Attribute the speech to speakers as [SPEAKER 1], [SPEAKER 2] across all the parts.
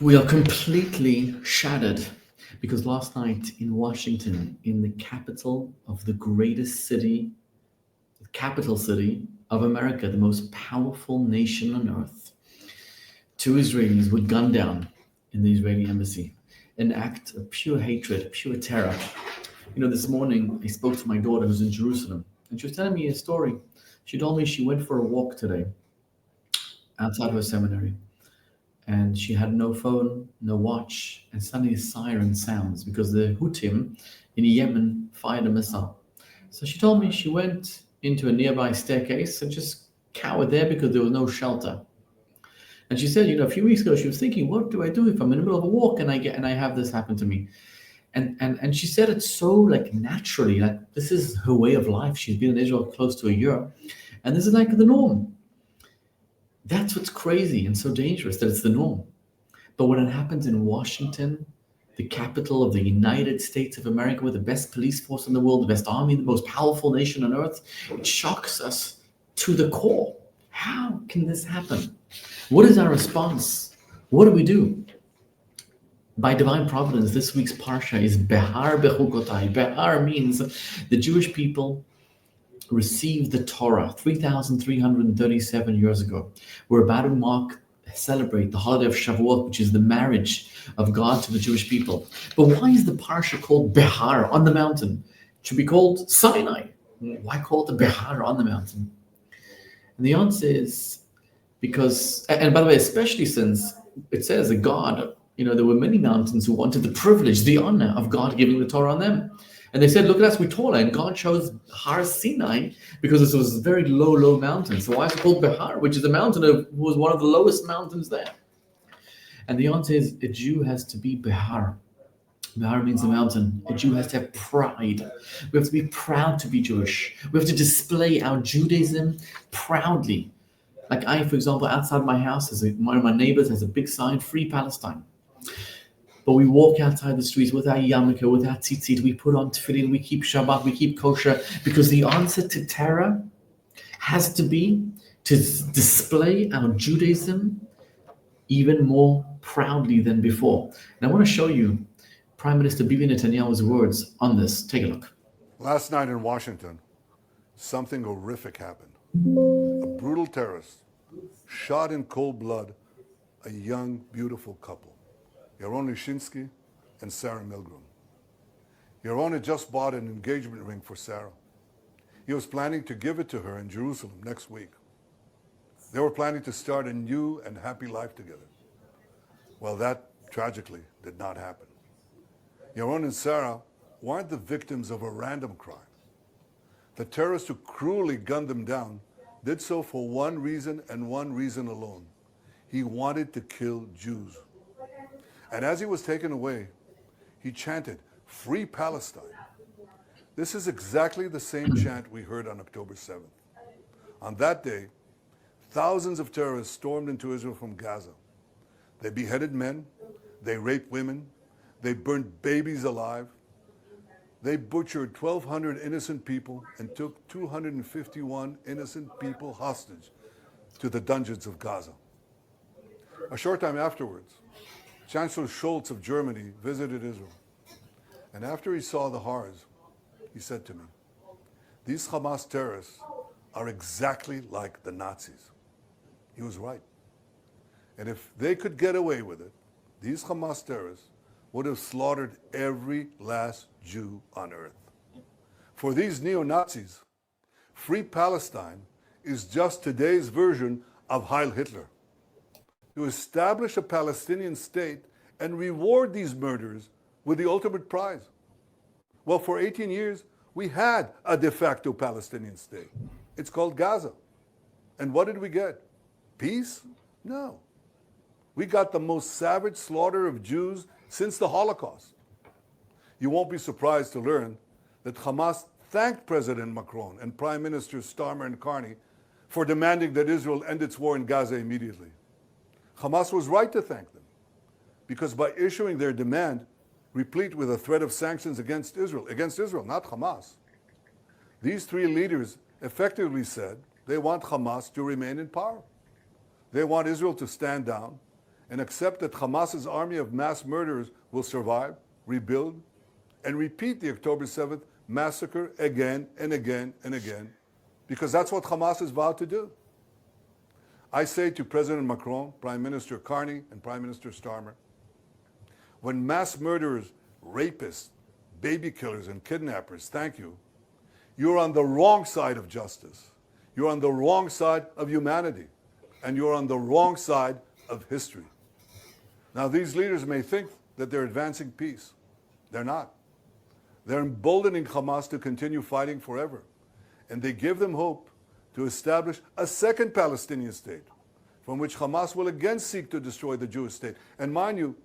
[SPEAKER 1] We are completely shattered because last night in Washington, in the capital of the greatest city, the capital city of America, the most powerful nation on earth, two Israelis were gunned down in the Israeli embassy. An act of pure hatred, pure terror. This morning I spoke to my daughter who's in Jerusalem, and she was telling me a story. She told me she went for a walk today outside her seminary, and she had no phone, no watch, and suddenly a siren sounds because the Houthim in Yemen fired a missile. So she told me she went into a nearby staircase and just cowered there because there was no shelter. And she said, a few weeks ago she was thinking, what do I do if I'm in the middle of a walk and I have this happen to me? And she said it so like naturally, like this is her way of life. She's been in Israel close to a year, and this is like the norm. That's what's crazy and so dangerous, that it's the norm. But when it happens in Washington, the capital of the United States of America, with the best police force in the world, the best army, the most powerful nation on earth, it shocks us to the core. How can this happen? What is our response? What do we do? By divine providence, this week's parsha is Behar Bechukotai. Behar means the Jewish people received the Torah 3,337 years ago. We're about to celebrate the holiday of Shavuot, which is the marriage of God to the Jewish people. But why is the parsha called Behar, on the mountain? It should be called Sinai. Why call it the Behar, on the mountain? And the answer is because, and by the way, especially since it says that God, there were many mountains who wanted the privilege, the honor of God giving the Torah on them. And they said, look at us, we're taller. And God chose Har Sinai because this was a very low, low mountain. So why is it called Behar, which is a mountain who was one of the lowest mountains there? And the answer is a Jew has to be Behar. Behar means a mountain. A Jew has to have pride. We have to be proud to be Jewish. We have to display our Judaism proudly. Like I, for example, outside my house, one of my neighbors has a big sign, Free Palestine. But we walk outside the streets with our yarmulke, with our tzitzit, we put on tefillin, we keep Shabbat, we keep kosher, because the answer to terror has to be to display our Judaism even more proudly than before. And I want to show you Prime Minister Bibi Netanyahu's words on this. Take a look.
[SPEAKER 2] Last night in Washington, something horrific happened. A brutal terrorist shot in cold blood a young, beautiful couple, Yaron Lishinsky and Sarah Milgram. Yaron had just bought an engagement ring for Sarah. He was planning to give it to her in Jerusalem next week. They were planning to start a new and happy life together. Well, that tragically did not happen. Yaron and Sarah weren't the victims of a random crime. The terrorist who cruelly gunned them down did so for one reason and one reason alone. He wanted to kill Jews. And as he was taken away, he chanted, "Free Palestine." This is exactly the same chant we heard on October 7th. On that day, thousands of terrorists stormed into Israel from Gaza. They beheaded men, they raped women, they burned babies alive, they butchered 1,200 innocent people and took 251 innocent people hostage to the dungeons of Gaza. A short time afterwards, Chancellor Scholz of Germany visited Israel. And after he saw the horrors, he said to me, "These Hamas terrorists are exactly like the Nazis." He was right. And if they could get away with it, these Hamas terrorists would have slaughtered every last Jew on earth. For these neo-Nazis, Free Palestine is just today's version of Heil Hitler. To establish a Palestinian state and reward these murderers with the ultimate prize. Well, for 18 years, we had a de facto Palestinian state. It's called Gaza. And what did we get? Peace? No. We got the most savage slaughter of Jews since the Holocaust. You won't be surprised to learn that Hamas thanked President Macron and Prime Ministers Starmer and Carney for demanding that Israel end its war in Gaza immediately. Hamas was right to thank them, because by issuing their demand, replete with a threat of sanctions against Israel, not Hamas, these three leaders effectively said they want Hamas to remain in power. They want Israel to stand down and accept that Hamas's army of mass murderers will survive, rebuild, and repeat the October 7th massacre again and again and again, because that's what Hamas has vowed to do. I say to President Macron, Prime Minister Carney, and Prime Minister Starmer, when mass murderers, rapists, baby killers, and kidnappers thank you, you're on the wrong side of justice. You're on the wrong side of humanity. And you're on the wrong side of history. Now, these leaders may think that they're advancing peace. They're not. They're emboldening Hamas to continue fighting forever. And they give them hope to establish a second Palestinian state, from which Hamas will again seek to destroy the Jewish state. And mind you,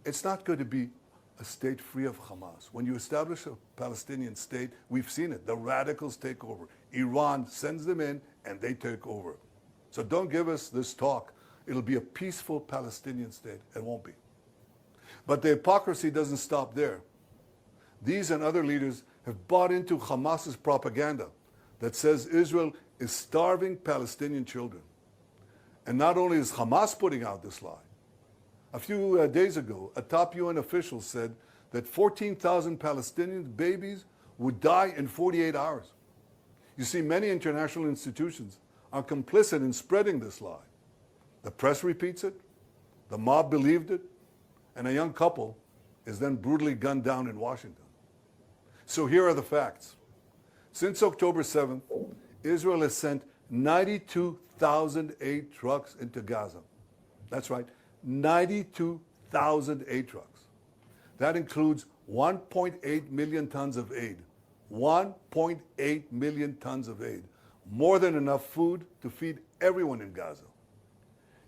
[SPEAKER 2] it's not going to be a state free of Hamas. When you establish a Palestinian state, we've seen it. The radicals take over. Iran sends them in, and they take over. So don't give us this talk. It'll be a peaceful Palestinian state. It won't be. But the hypocrisy doesn't stop there. These and other leaders have bought into Hamas's propaganda that says Israel is starving Palestinian children. And not only is Hamas putting out this lie, a few days ago, a top UN official said that 14,000 Palestinian babies would die in 48 hours. You see, many international institutions are complicit in spreading this lie. The press repeats it, the mob believed it, and a young couple is then brutally gunned down in Washington. So here are the facts. Since October 7th, Israel has sent 92,000 aid trucks into Gaza. That's right, 92,000 aid trucks. That includes 1.8 million tons of aid. 1.8 million tons of aid. More than enough food to feed everyone in Gaza.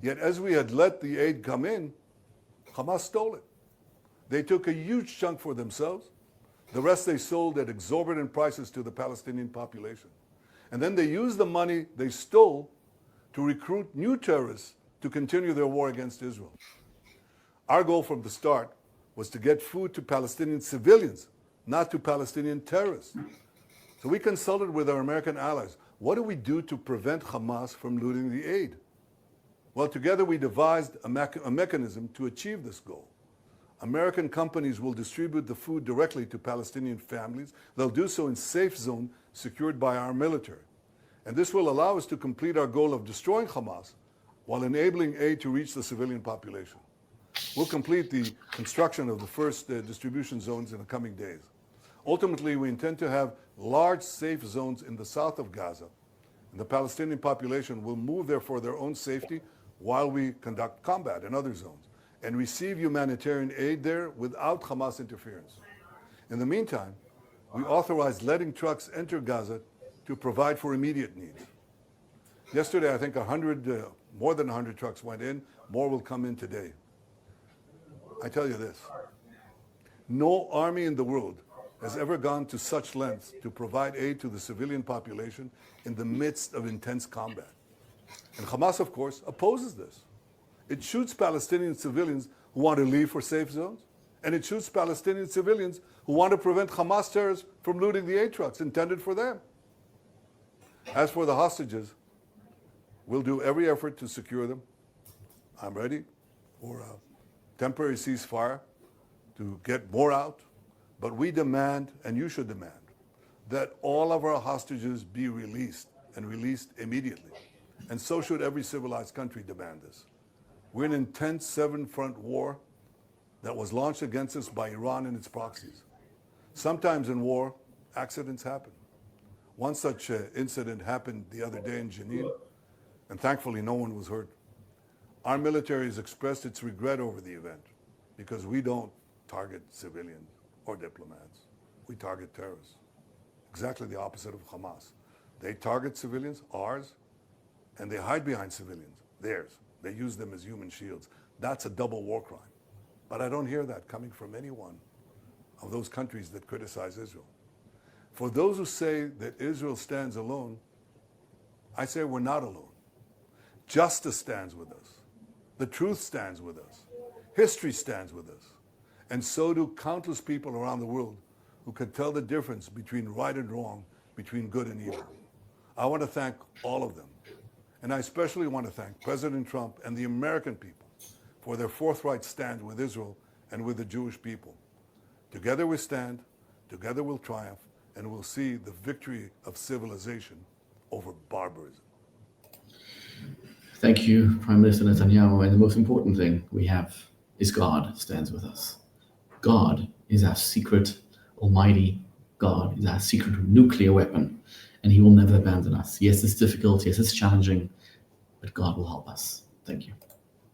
[SPEAKER 2] Yet as we had let the aid come in, Hamas stole it. They took a huge chunk for themselves. The rest they sold at exorbitant prices to the Palestinian population. And then they used the money they stole to recruit new terrorists to continue their war against Israel. Our goal from the start was to get food to Palestinian civilians, not to Palestinian terrorists. So we consulted with our American allies. What do we do to prevent Hamas from looting the aid? Well, together we devised a mechanism to achieve this goal. American companies will distribute the food directly to Palestinian families. They'll do so in safe zone secured by our military. And this will allow us to complete our goal of destroying Hamas while enabling aid to reach the civilian population. We'll complete the construction of the first distribution zones in the coming days. Ultimately, we intend to have large safe zones in the south of Gaza, and the Palestinian population will move there for their own safety while we conduct combat in other zones and receive humanitarian aid there without Hamas interference. In the meantime, we authorized letting trucks enter Gaza to provide for immediate needs. Yesterday, I think more than 100 trucks went in. More will come in today. I tell you this, no army in the world has ever gone to such lengths to provide aid to the civilian population in the midst of intense combat. And Hamas, of course, opposes this. It shoots Palestinian civilians who want to leave for safe zones, and it shoots Palestinian civilians who want to prevent Hamas terrorists from looting the aid trucks intended for them. As for the hostages, we'll do every effort to secure them. I'm ready for a temporary ceasefire to get more out, but we demand, and you should demand, that all of our hostages be released, and released immediately. And so should every civilized country demand this. We're in an intense seven-front war that was launched against us by Iran and its proxies. Sometimes in war, accidents happen. One such incident happened the other day in Jenin, and thankfully no one was hurt. Our military has expressed its regret over the event because we don't target civilians or diplomats. We target terrorists. Exactly the opposite of Hamas. They target civilians, ours, and they hide behind civilians, theirs. They use them as human shields. That's a double war crime. But I don't hear that coming from any one of those countries that criticize Israel. For those who say that Israel stands alone, I say we're not alone. Justice stands with us. The truth stands with us. History stands with us. And so do countless people around the world who can tell the difference between right and wrong, between good and evil. I want to thank all of them. And I especially want to thank President Trump and the American people for their forthright stand with Israel and with the Jewish people. Together we stand, together we'll triumph, and we'll see the victory of civilization over barbarism.
[SPEAKER 1] Thank you, Prime Minister Netanyahu. And the most important thing we have is God stands with us. God is our secret, almighty God, is our secret nuclear weapon, and he will never abandon us. Yes, it's difficult. Yes, it's challenging, but God will help us. Thank you.